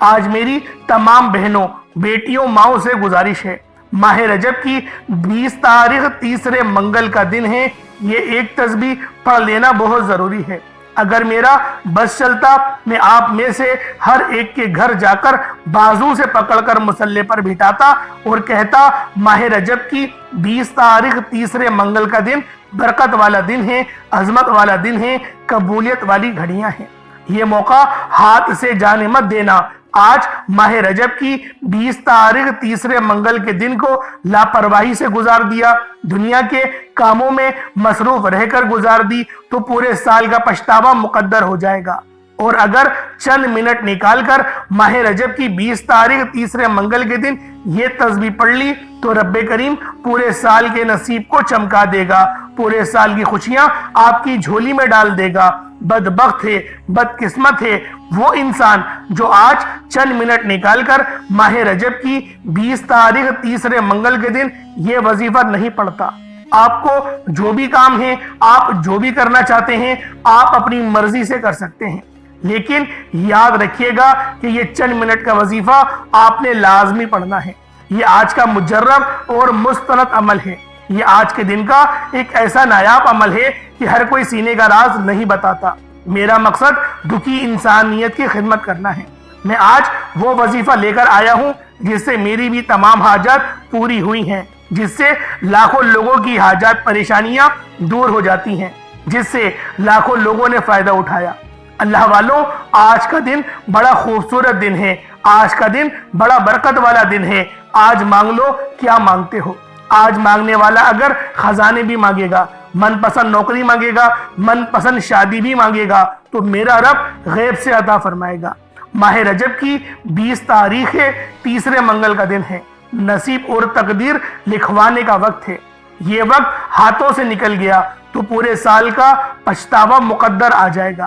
آج میری تمام بہنوں بیٹیوں ماؤں سے گزارش ہے، ماہ رجب کی 20 تاریخ تیسرے منگل کا دن ہے، یہ ایک تسبیح پڑھ لینا بہت ضروری ہے۔ اگر میرا بس چلتا میں آپ میں سے ہر ایک کے گھر جا کر بازو سے پکڑ کر مصلی پر بٹھاتا اور کہتا ماہ رجب کی 20 تاریخ تیسرے منگل کا دن برکت والا دن ہے، عظمت والا دن ہے، قبولیت والی گھڑیاں ہیں، یہ موقع ہاتھ سے جانے مت دینا۔ آج ماہ رجب کی 20 تاریخ تیسرے منگل کے دن کو لاپرواہی سے گزار دیا، دنیا کے کاموں میں مصروف رہ کر گزار دی تو پورے سال کا پچھتاوا مقدر ہو جائے گا۔ اور اگر چند منٹ نکال کر ماہ رجب کی 20 تاریخ تیسرے منگل کے دن یہ تسبیح پڑھ لی تو رب کریم پورے سال کے نصیب کو چمکا دے گا، پورے سال کی خوشیاں آپ کی جھولی میں ڈال دے گا۔ بدبخت ہے، بدقسمت ہے وہ انسان جو آج چند منٹ نکال کر ماہ رجب کی 20 تاریخ تیسرے منگل کے دن یہ وظیفہ نہیں پڑھتا۔ آپ کو جو بھی کام ہے، آپ جو بھی کرنا چاہتے ہیں، آپ اپنی مرضی سے کر سکتے ہیں، لیکن یاد رکھیے گا کہ یہ چند منٹ کا وظیفہ آپ نے لازمی پڑھنا ہے۔ یہ آج کا مجرب اور مستند عمل ہے، یہ آج کے دن کا ایک ایسا نایاب عمل ہے کہ ہر کوئی سینے کا راز نہیں بتاتا۔ میرا مقصد دکھی انسانیت کی خدمت کرنا ہے۔ میں آج وہ وظیفہ لے کر آیا ہوں جس سے میری بھی تمام حاجات پوری ہوئی ہیں، جس سے لاکھوں لوگوں کی حاجات پریشانیاں دور ہو جاتی ہیں، جس سے لاکھوں لوگوں نے فائدہ اٹھایا۔ اللہ والوں، آج کا دن بڑا خوبصورت دن ہے، آج کا دن بڑا برکت والا دن ہے۔ آج مانگ لو کیا مانگتے ہو۔ آج مانگنے والا اگر خزانے بھی مانگے گا، من پسند نوکری مانگے گا، من پسند شادی بھی مانگے گا تو میرا رب غیب سے عطا فرمائے گا۔ ماہ رجب کی 20 تاریخ ہے، تیسرے منگل کا دن ہے، نصیب اور تقدیر لکھوانے کا وقت ہے۔ یہ وقت ہاتھوں سے نکل گیا تو پورے سال کا پچھتاوا مقدر آ جائے گا۔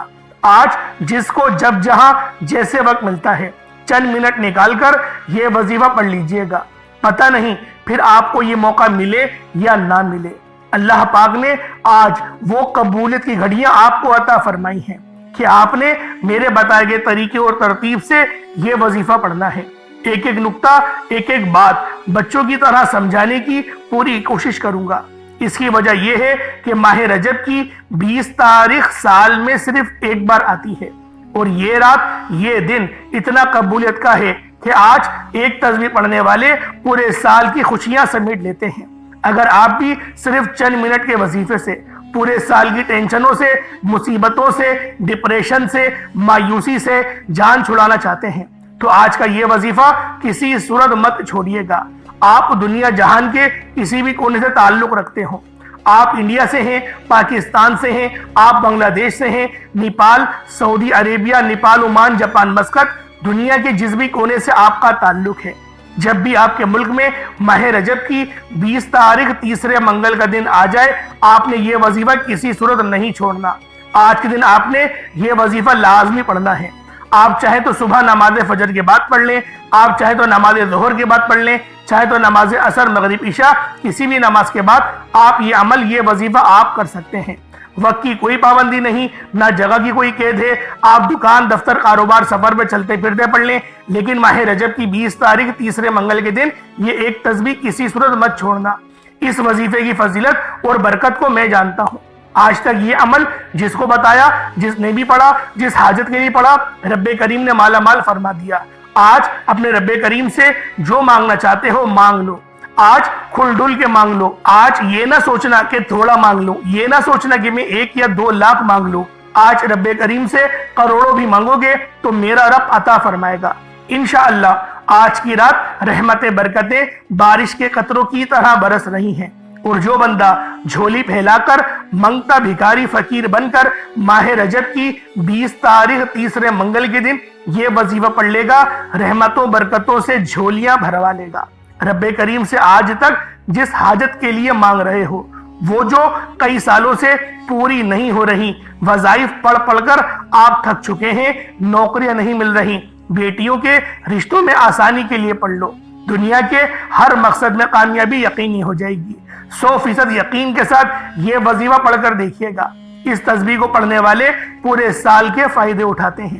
آج جس کو جب جہاں جیسے وقت ملتا ہے، چند منٹ نکال کر یہ وظیفہ پڑھ لیجئے گا، پتہ نہیں پھر آپ کو یہ موقع ملے یا نہ ملے۔ اللہ پاک نے آج وہ قبولیت کی گھڑیاں آپ کو عطا فرمائی ہیں کہ آپ نے میرے بتائے گئے طریقے اور ترتیب سے یہ وظیفہ پڑھنا ہے۔ ایک ایک نقطہ، ایک ایک بات بچوں کی طرح سمجھانے کی پوری کوشش کروں گا۔ اس کی وجہ یہ ہے کہ ماہ رجب کی 20 تاریخ سال میں صرف ایک بار آتی ہے، اور یہ رات، یہ دن اتنا قبولیت کا ہے کہ آج ایک تسبیح پڑھنے والے پورے سال کی خوشیاں سمیٹ لیتے ہیں۔ اگر آپ بھی صرف چند منٹ کے وظیفے سے پورے سال کی ٹینشنوں سے، مصیبتوں سے، ڈپریشن سے، مایوسی سے جان چھڑانا چاہتے ہیں تو آج کا یہ وظیفہ کسی صورت مت چھوڑیے گا۔ آپ دنیا جہان کے کسی بھی کونے سے تعلق رکھتے ہوں، آپ انڈیا سے ہیں، پاکستان سے ہیں، آپ بنگلہ دیش سے ہیں، نیپال، سعودی عربیہ، نیپال، عمان، جاپان، مسقط، دنیا کے جس بھی کونے سے آپ کا تعلق ہے، جب بھی آپ کے ملک میں ماہ رجب کی 20 تاریخ تیسرے منگل کا دن آ جائے، آپ نے یہ وظیفہ کسی صورت نہیں چھوڑنا۔ آج کے دن آپ نے یہ وظیفہ لازمی پڑھنا ہے۔ آپ چاہے تو صبح نماز فجر کے بعد پڑھ لیں، آپ چاہے تو نماز ظہر کے بعد پڑھ لیں، چاہے تو نماز عصر، مغرب، عشاء، کسی بھی نماز کے بعد آپ یہ عمل، یہ وظیفہ آپ کر سکتے ہیں۔ وقت کی کوئی پابندی نہیں، نہ جگہ کی کوئی قید ہے، آپ دکان، دفتر، کاروبار، سفر میں چلتے پھرتے پڑھ لیں، لیکن ماہ رجب کی 20 تاریخ تیسرے منگل کے دن یہ ایک تسبیح کسی صورت مت چھوڑنا۔ اس وظیفے کی فضیلت اور برکت کو میں جانتا ہوں۔ آج تک یہ عمل جس کو بتایا، جس نے بھی پڑھا، جس حاجت کے لیے پڑھا، رب کریم نے مالا مال فرما دیا۔ آج اپنے رب کریم سے جو مانگنا چاہتے ہو مانگ لو، آج کھل ڈل کے مانگ لو۔ آج یہ نہ سوچنا کہ تھوڑا مانگ لو، یہ نہ سوچنا کہ میں 1 یا 2 لاکھ مانگ لو۔ آج رب کریم سے کروڑوں بھی مانگو گے تو میرا رب عطا فرمائے گا انشاءاللہ۔ آج کی رات رحمتیں، برکتیں بارش کے قطروں کی طرح برس رہی ہیں، اور جو بندہ جھولی پھیلا کر منگتا بھکاری فقیر بن کر ماہ رجب کی 20 تاریخ تیسرے منگل کے دن یہ وظیفہ پڑھ لے گا، رحمتوں برکتوں سے جھولیاں بھروا لے گا۔ رب کریم سے آج تک جس حاجت کے لیے مانگ رہے ہو، وہ جو کئی سالوں سے پوری نہیں ہو رہی، وظائف پڑھ پڑھ کر آپ تھک چکے ہیں، نوکریاں نہیں مل رہی، بیٹیوں کے رشتوں میں آسانی کے لیے پڑھ لو، دنیا کے ہر مقصد میں کامیابی یقینی ہو جائے گی۔ 100% یقین کے ساتھ یہ وظیفہ پڑھ کر دیکھیے گا۔ اس تسبیح کو پڑھنے والے پورے سال کے فائدے اٹھاتے ہیں،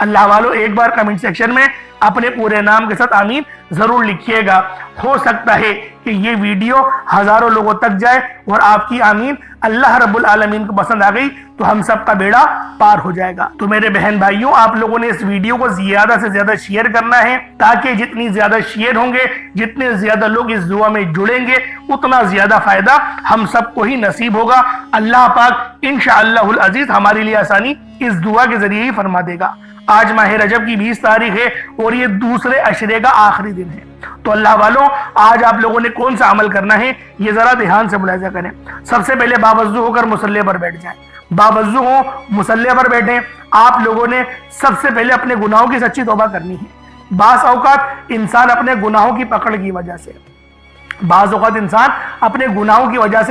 اللہ والوں ایک بار کمنٹ سیکشن میں اپنے پورے نام کے ساتھ آمین ضرور لکھیے گا. ہو سکتا ہے کہ یہ ویڈیو ہزاروں لوگوں تک جائے اور آپ کی آمین اللہ رب العالمین کو پسند آ گئی تو ہم سب کا بیڑا پار ہو جائے گا. تو میرے بہن بھائیوں، آپ لوگوں نے اس ویڈیو کو زیادہ سے زیادہ شیئر کرنا ہے، تاکہ جتنی زیادہ شیئر ہوں گے، جتنے زیادہ لوگ اس دعا میں جڑیں گے، اتنا زیادہ فائدہ ہم سب کو ہی نصیب ہوگا. اللہ پاک انشاءاللہ العزیز ہمارے لیے آسانی اس دعا کے ذریعے ہی فرما دے گا. آج ماہ رجب کی 20 تاریخ ہے اور یہ دوسرے عشرے کا آخری دن ہے. تو اللہ والوں، آج آپ لوگوں نے کون سا عمل کرنا ہے یہ ذرا دھیان سے ملاحظہ کریں. سب سے پہلے باوضو ہو کر مصلی پر بیٹھ جائیں. باوضو ہو مصلی پر بیٹھیں. آپ لوگوں نے سب سے پہلے اپنے گناہوں کی سچی توبہ کرنی ہے. بعض اوقات انسان اپنے گناہوں کی پکڑ کی وجہ سے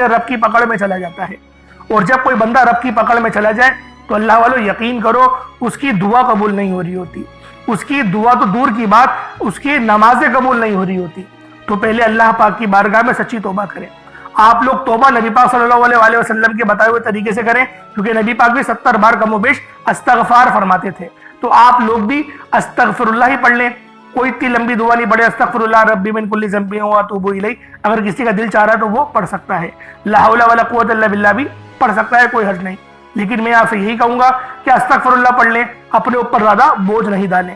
رب کی پکڑ میں چلا جاتا ہے. اور جب کوئی بندہ رب کی پکڑ میں چلا جائے تو اللہ والوں یقین کرو اس کی دعا قبول نہیں ہو رہی ہوتی. اس کی دعا تو دور کی بات، اس کی نمازیں قبول نہیں ہو رہی ہوتی. تو پہلے اللہ پاک کی بارگاہ میں سچی توبہ کریں. آپ لوگ توبہ نبی پاک صلی اللہ علیہ وسلم کے بتائے ہوئے طریقے سے کریں، کیونکہ نبی پاک بھی 70 بار کم و بیش استغفار فرماتے تھے. تو آپ لوگ بھی استغفر اللہ ہی پڑھ لیں. کوئی اتنی لمبی دعا نہیں پڑھے، استغفر اللہ ربی من کل ذنب واتوب الیہ. اگر کسی کا دل چاہ رہا ہے تو وہ پڑھ سکتا ہے. لا حول ولا قوت الا باللہ بھی پڑھ سکتا ہے، کوئی حرج نہیں. لیکن میں آپ سے یہی کہوں گا کہ استغفر اللہ پڑھ لیں، اپنے اوپر زیادہ بوجھ نہیں ڈالیں.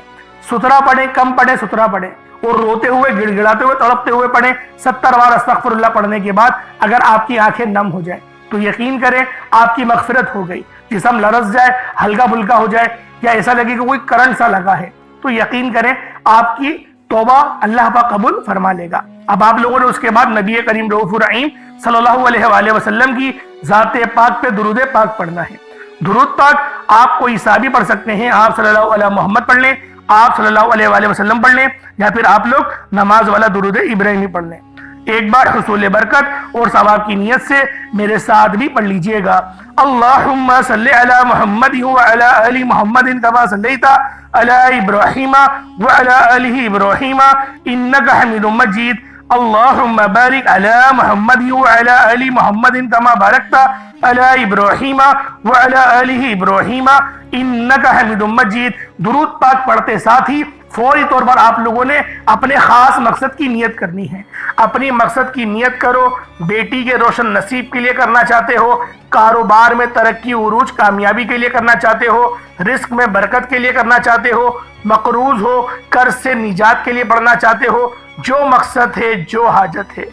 ستھرا پڑھیں، کم پڑھیں، ستھرا پڑھیں، اور روتے ہوئے، گڑ گڑاتے ہوئے، تڑپتے ہوئے پڑھیں. 70 بار استغفر اللہ پڑھنے کے بعد اگر آپ کی آنکھیں نم ہو جائیں تو یقین کریں آپ کی مغفرت ہو گئی. جسم لرز جائے، ہلکا پھلکا ہو جائے، یا ایسا لگے کہ کوئی کرنٹ سا لگا ہے، تو یقین کریں آپ کی توبہ اللہ پاک قبول فرما لے گا. اب آپ لوگوں نے اس کے بعد نبی کریم رؤوف الرحیم صلی اللہ علیہ وآلہ وسلم کی ذات پاک پہ درود پاک پڑھنا ہے. درود پاک آپ کوئی سا بھی پڑھ سکتے ہیں. آپ صلی اللہ علیہ محمد پڑھ لیں، آپ صلی اللہ علیہ وآلہ وسلم پڑھ لیں، یا پھر آپ لوگ نماز والا درود ابراہیمی پڑھ لیں. ایک بار حصول برکت اور ثواب کی نیت سے میرے ساتھ بھی پڑھ لیجئے گا. اللہم صلی علی محمد وعلی آل محمد کما صلیت علی ابراہیم وعلی آل ابراہیم انکا حمید مجید. اللہم بارک علی محمد وعلی آل محمد کما بارکت علی ابراہیم وعلی آل ابراہیم انکا حمید مجید. درود پاک پڑھتے ساتھ ہی فوری طور پر آپ لوگوں نے اپنے خاص مقصد کی نیت کرنی ہے. اپنی مقصد کی نیت کرو. بیٹی کے روشن نصیب کے لیے کرنا چاہتے ہو، کاروبار میں ترقی عروج کامیابی کے لیے کرنا چاہتے ہو، رزق میں برکت کے لیے کرنا چاہتے ہو، مقروض ہو، قرض سے نجات کے لیے پڑھنا چاہتے ہو، جو مقصد ہے، جو حاجت ہے،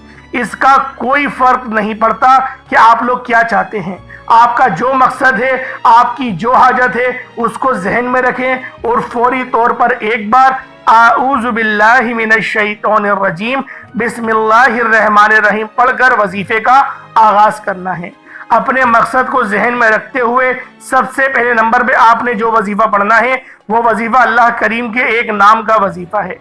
اس کا کوئی فرق نہیں پڑتا کہ آپ لوگ کیا چاہتے ہیں. آپ کا جو مقصد ہے، آپ کی جو حاجت ہے، اس کو ذہن میں رکھیں اور فوری طور پر ایک بار اعوذ باللہ من الشیطان الرجیم بسم اللہ الرحمن الرحیم پڑھ کر وظیفے کا آغاز کرنا ہے. اپنے مقصد کو ذہن میں رکھتے ہوئے سب سے پہلے نمبر پہ آپ نے جو وظیفہ پڑھنا ہے وہ وظیفہ اللہ کریم کے ایک نام کا وظیفہ ہے.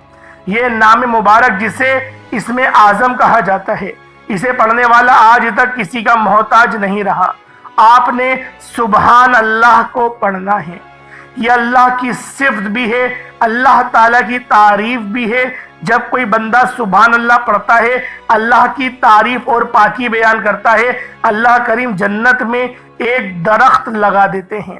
یہ نام مبارک جسے اسم اعظم کہا جاتا ہے، اسے پڑھنے والا آج تک کسی کا محتاج نہیں رہا. آپ نے سبحان اللہ کو پڑھنا ہے. یہ اللہ کی صفت بھی ہے، اللہ تعالیٰ کی تعریف بھی ہے. جب کوئی بندہ سبحان اللہ پڑھتا ہے، اللہ کی تعریف اور پاکی بیان کرتا ہے، اللہ کریم جنت میں ایک درخت لگا دیتے ہیں.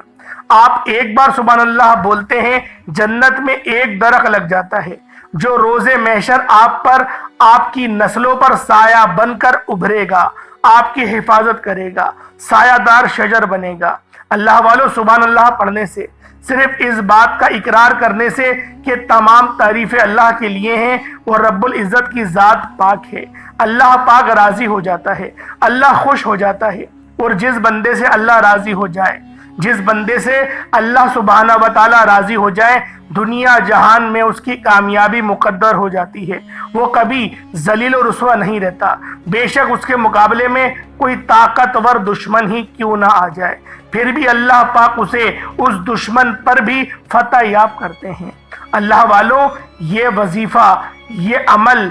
آپ ایک بار سبحان اللہ بولتے ہیں، جنت میں ایک درخت لگ جاتا ہے جو روز محشر آپ پر، آپ کی نسلوں پر سایہ بن کر ابھرے گا، آپ کی حفاظت کرے گا، سایہ دار شجر بنے گا. اللہ والوں، سبحان اللہ پڑھنے سے، صرف اس بات کا اقرار کرنے سے کہ تمام تعریفیں اللہ کے لیے ہیں اور رب العزت کی ذات پاک ہے، اللہ پاک راضی ہو جاتا ہے، اللہ خوش ہو جاتا ہے. اور جس بندے سے اللہ راضی ہو جائے، جس بندے سے اللہ سبحانہ و تعالی راضی ہو جائے، دنیا جہان میں اس کی کامیابی مقدر ہو جاتی ہے. وہ کبھی ذلیل و رسوا نہیں رہتا، بے شک اس کے مقابلے میں کوئی طاقتور دشمن ہی کیوں نہ آ جائے، پھر بھی اللہ پاک اسے اس دشمن پر بھی فتح یاب کرتے ہیں. اللہ والوں، یہ وظیفہ، یہ عمل،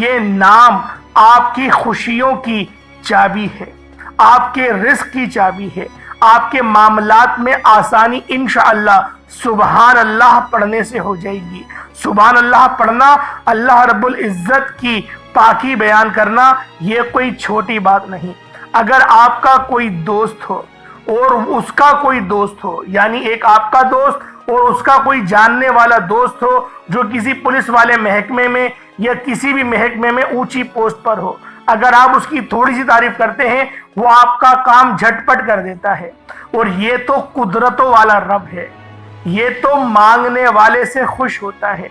یہ نام آپ کی خوشیوں کی چابی ہے، آپ کے رزق کی چابی ہے. آپ کے معاملات میں آسانی انشاءاللہ سبحان اللہ پڑھنے سے ہو جائے گی. سبحان اللہ پڑھنا، اللہ رب العزت کی پاکی بیان کرنا، یہ کوئی چھوٹی بات نہیں. اگر آپ کا کوئی دوست ہو اور اس کا کوئی دوست ہو، یعنی ایک آپ کا دوست اور اس کا کوئی جاننے والا دوست ہو جو کسی پولیس والے محکمے میں یا کسی بھی محکمے میں اونچی پوسٹ پر ہو، اگر آپ اس کی تھوڑی سی تعریف کرتے ہیں وہ آپ کا کام جھٹپٹ کر دیتا ہے۔ اور یہ تو قدرتوں والا رب ہے، یہ تو مانگنے والے سے خوش ہوتا ہے،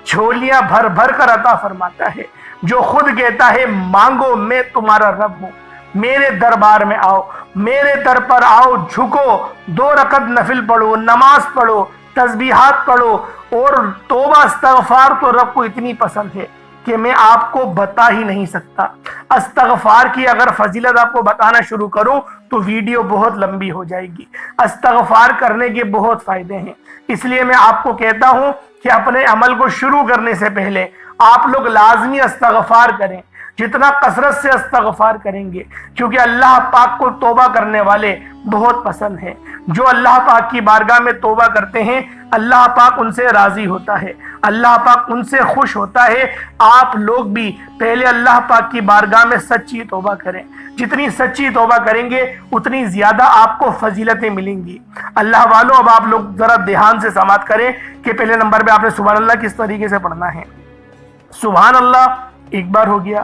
جھولیاں بھر بھر کر عطا فرماتا ہے، جو خود کہتا ہے مانگو میں تمہارا رب ہوں، میرے دربار میں آؤ، میرے در پر آؤ، جھکو، 2 رکعت نفل پڑھو، نماز پڑھو، تسبیحات پڑھو، اور توبہ استغفار تو رب کو اتنی پسند ہے کہ میں آپ کو بتا ہی نہیں سکتا۔ استغفار کی اگر فضیلت آپ کو بتانا شروع کروں تو ویڈیو بہت لمبی ہو جائے گی۔ استغفار کرنے کے بہت فائدے ہیں، اس لیے میں آپ کو کہتا ہوں کہ اپنے عمل کو شروع کرنے سے پہلے آپ لوگ لازمی استغفار کریں، جتنا کثرت سے استغفار کریں گے، کیونکہ اللہ پاک کو توبہ کرنے والے بہت پسند ہیں۔ جو اللہ پاک کی بارگاہ میں توبہ کرتے ہیں اللہ پاک ان سے راضی ہوتا ہے، اللہ پاک ان سے خوش ہوتا ہے۔ آپ لوگ بھی پہلے اللہ پاک کی بارگاہ میں سچی توبہ کریں، جتنی سچی توبہ کریں گے اتنی زیادہ آپ کو فضیلتیں ملیں گی۔ اللہ والوں، اب آپ لوگ ذرا دھیان سے سماعت کریں کہ پہلے نمبر پہ آپ نے سبحان اللہ کس طریقے سے پڑھنا ہے۔ سبحان اللہ 1 بار ہو گیا،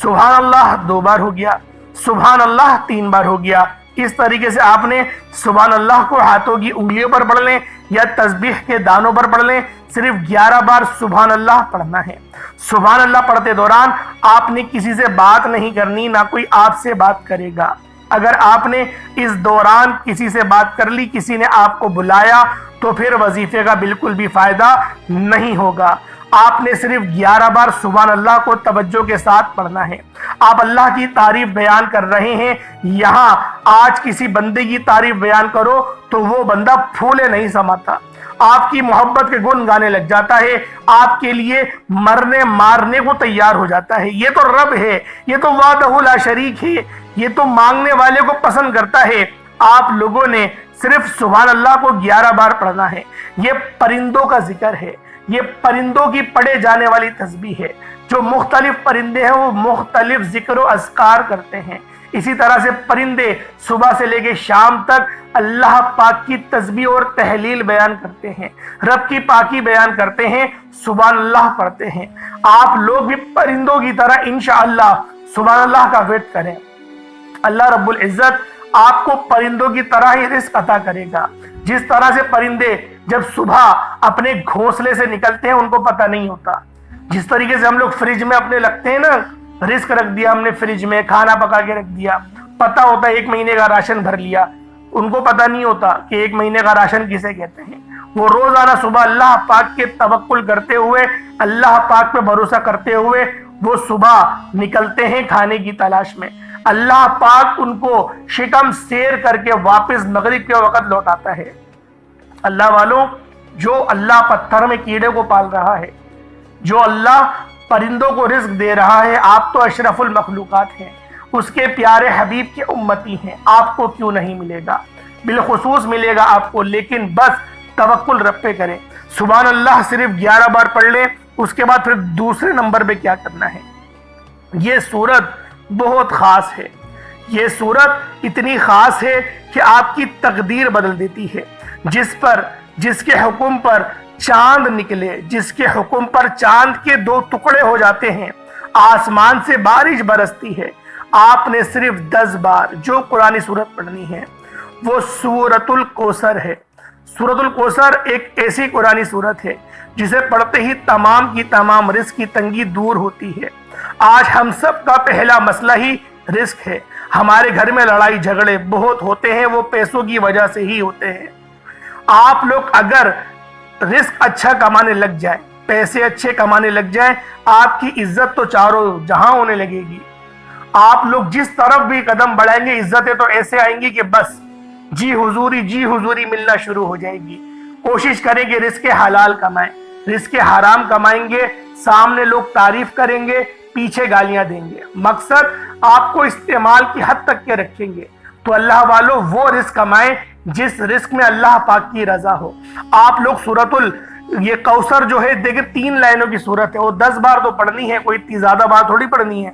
سبحان اللہ 2 بار ہو گیا، سبحان اللہ 3 بار ہو گیا۔ اس طریقے سے آپ نے سبحان اللہ کو ہاتھوں کی انگلیوں پر پڑھ لیں یا تسبیح کے دانوں پر پڑھ لیں، صرف 11 بار سبحان اللہ پڑھنا ہے۔ سبحان اللہ پڑھتے دوران آپ نے کسی سے بات نہیں کرنی، نہ کوئی آپ سے بات کرے گا۔ اگر آپ نے اس دوران کسی سے بات کر لی، کسی نے آپ کو بلایا، تو پھر وظیفے کا بالکل بھی فائدہ نہیں ہوگا۔ آپ نے صرف 11 بار سبحان اللہ کو توجہ کے ساتھ پڑھنا ہے۔ آپ اللہ کی تعریف بیان کر رہے ہیں، یہاں آج کسی بندے کی تعریف بیان کرو تو وہ بندہ پھولے نہیں سماتا، آپ کی محبت کے گن گانے لگ جاتا ہے، آپ کے لیے مرنے مارنے کو تیار ہو جاتا ہے۔ یہ تو رب ہے، یہ تو وحدہ لا شریک ہے، یہ تو مانگنے والے کو پسند کرتا ہے۔ آپ لوگوں نے صرف سبحان اللہ کو 11 بار پڑھنا ہے۔ یہ پرندوں کا ذکر ہے، یہ پرندوں کی پڑھے جانے والی تسبیح ہے۔ جو مختلف پرندے ہیں وہ مختلف ذکر و اذکار کرتے ہیں، اسی طرح سے پرندے صبح سے لے کے شام تک اللہ پاک کی تسبیح اور تحلیل بیان کرتے ہیں، رب کی پاکی بیان کرتے ہیں، سبحان اللہ پڑھتے ہیں۔ آپ لوگ بھی پرندوں کی طرح انشاءاللہ سبحان اللہ کا ویٹ کریں، اللہ رب العزت آپ کو پرندوں کی طرح ہی رزق عطا کرے گا۔ جس طرح سے پرندے جب صبح اپنے گھونسلے سے نکلتے ہیں ان کو پتہ نہیں ہوتا، جس طریقے سے ہم لوگ فریج میں اپنے لگتے ہیں نا، رزق رکھ دیا ہم نے فریج میں، کھانا پکا کے رکھ دیا، پتہ ہوتا ہے 1 مہینے کا راشن بھر لیا، ان کو پتہ نہیں ہوتا کہ 1 مہینے کا راشن کسے کہتے ہیں۔ وہ روزانہ صبح اللہ پاک کے توکل کرتے ہوئے، اللہ پاک پہ بھروسہ کرتے ہوئے وہ صبح نکلتے ہیں کھانے کی تلاش میں۔ اللہ پاک ان کو شکم سیر کر کے واپس مغرب کے وقت لوٹاتا ہے۔ اللہ والوں، جو اللہ پتھر میں کیڑے کو پال رہا ہے، جو اللہ پرندوں کو رزق دے رہا ہے، آپ تو اشرف المخلوقات ہیں، اس کے پیارے حبیب کے امتی ہیں، آپ کو کیوں نہیں ملے گا؟ بالخصوص ملے گا آپ کو، لیکن بس توکل رب پہ کریں۔ سبحان اللہ صرف 11 بار پڑھ لیں، اس کے بعد پھر دوسرے نمبر پہ کیا کرنا ہے؟ یہ سورت بہت خاص ہے، یہ سورت اتنی خاص ہے کہ آپ کی تقدیر بدل دیتی ہے۔ جس کے حکم پر چاند نکلے، جس کے حکم پر چاند کے 2 ٹکڑے ہو جاتے ہیں، آسمان سے بارش برستی ہے، آپ نے صرف 10 بار جو قرآنی سورت پڑھنی ہے وہ سورۃ الکوثر ہے۔ سورۃ الکوثر ایک ایسی قرآنی سورت ہے جسے پڑھتے ہی تمام کی تمام رزق کی تنگی دور ہوتی ہے۔ آج ہم سب کا پہلا مسئلہ ہی رزق ہے۔ ہمارے گھر میں لڑائی جھگڑے بہت ہوتے ہیں، وہ پیسوں کی وجہ سے ہی ہوتے ہیں۔ آپ لوگ اگر رزق اچھا کمانے لگ جائیں، پیسے اچھے کمانے لگ جائیں، آپ کی عزت تو چاروں جہاں ہونے لگے گی۔ آپ لوگ جس طرف بھی قدم بڑھائیں گے عزتیں تو ایسے آئیں گی کہ بس جی حضوری ملنا شروع ہو جائے گی۔ کوشش کریں کہ رزق حلال کمائیں، رزق حرام کمائیں گے، سامنے لوگ تعریف کریں گے، پیچھے گالیاں دیں گے، مقصد آپ کو استعمال کی حد تک کے رکھیں گے۔ تو اللہ والوں وہ رزق کمائیں جس رزق میں اللہ پاک کی رضا ہو۔ آپ لوگ یہ کوثر جو ہے دیکھیں 3 لائنوں کی سورت ہے، وہ 10 بار تو پڑھنی ہے، کوئی اتنی زیادہ بار تھوڑی پڑھنی ہے،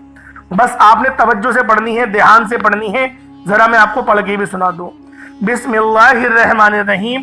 بس آپ نے توجہ سے پڑھنی ہے، دھیان سے پڑھنی ہے۔ ذرا میں آپ کو پڑھ کے بھی سنا دوں۔ بسم اللہ الرحمن الرحیم،